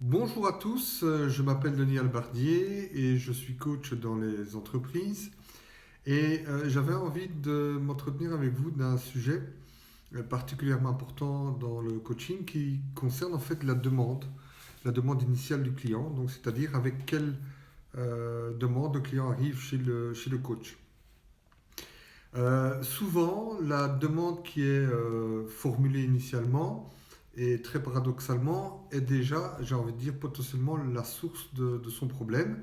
Bonjour à tous, je m'appelle Denis Albardier et je suis coach dans les entreprises. J'avais envie de m'entretenir avec vous d'un sujet particulièrement important dans le coaching qui concerne en fait la demande initiale du client, donc c'est-à-dire avec quelle demande le client arrive chez le coach. Souvent, la demande qui est formulée initialement et très paradoxalement est déjà, j'ai envie de dire, potentiellement la source de son problème,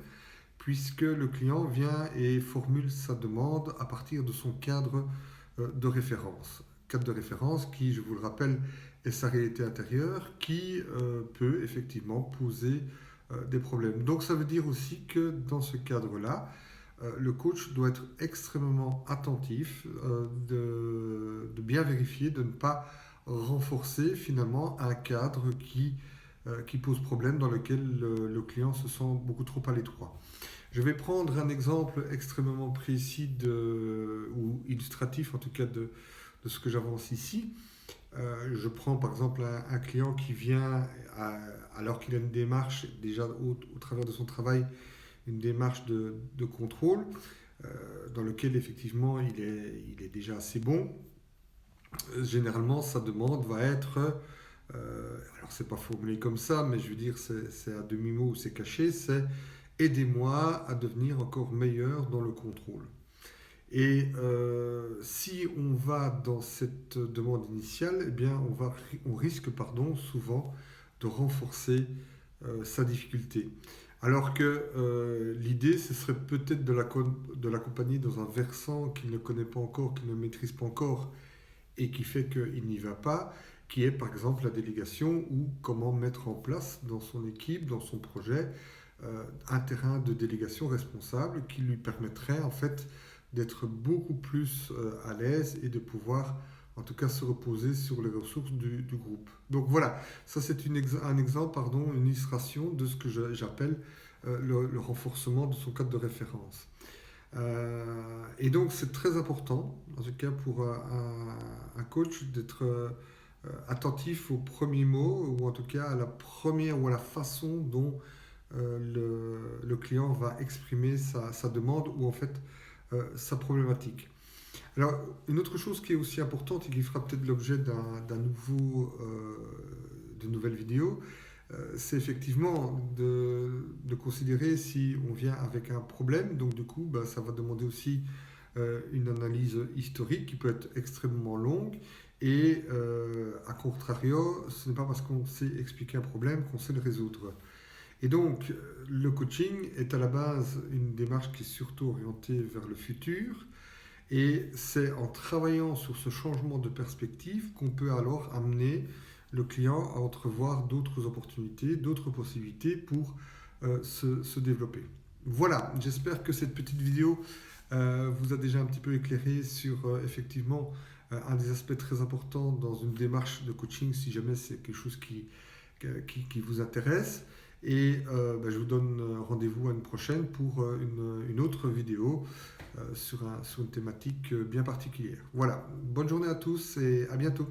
puisque le client vient et formule sa demande à partir de son cadre de référence. Cadre de référence qui, je vous le rappelle, est sa réalité intérieure, qui peut effectivement poser des problèmes. Donc ça veut dire aussi que dans ce cadre-là, le coach doit être extrêmement attentif, de bien vérifier, de ne pas renforcer finalement un cadre qui pose problème, dans lequel le client se sent beaucoup trop à l'étroit. Je vais prendre un exemple extrêmement précis ou illustratif en tout cas de ce que j'avance ici. Je prends par exemple un client qui vient, alors qu'il a une démarche déjà au travers de son travail, une démarche de contrôle dans lequel effectivement il est déjà assez bon. Généralement, sa demande va être, alors c'est pas formulé comme ça, mais je veux dire c'est à demi-mot ou c'est caché, c'est aidez-moi à devenir encore meilleur dans le contrôle. Si on va dans cette demande initiale, eh bien on risque souvent de renforcer sa difficulté. Alors que l'idée, ce serait peut-être de l'accompagner dans un versant qu'il ne connaît pas encore, qu'il ne maîtrise pas encore et qui fait qu'il n'y va pas, qui est par exemple la délégation ou comment mettre en place dans son équipe, dans son projet, un terrain de délégation responsable qui lui permettrait en fait d'être beaucoup plus à l'aise et de pouvoir en tout cas se reposer sur les ressources du groupe. Donc voilà, ça c'est un exemple, une illustration de ce que j'appelle le renforcement de son cadre de référence. Et donc c'est très important, en tout cas pour un coach, d'être attentif aux premiers mots, ou en tout cas à la première ou à la façon dont le client va exprimer sa demande ou en fait sa problématique. Alors, une autre chose qui est aussi importante et qui fera peut-être l'objet d'une nouvelle vidéo, c'est effectivement de considérer si on vient avec un problème. Donc, du coup, ça va demander aussi une analyse historique qui peut être extrêmement longue. Et à contrario, ce n'est pas parce qu'on sait expliquer un problème qu'on sait le résoudre. Et donc, le coaching est à la base une démarche qui est surtout orientée vers le futur. Et c'est en travaillant sur ce changement de perspective qu'on peut alors amener le client à entrevoir d'autres opportunités, d'autres possibilités pour se développer. Voilà, j'espère que cette petite vidéo vous a déjà un petit peu éclairé sur effectivement un des aspects très importants dans une démarche de coaching, si jamais c'est quelque chose qui vous intéresse. Je vous donne rendez-vous à une prochaine pour une autre vidéo sur une thématique bien particulière. Voilà, bonne journée à tous et à bientôt.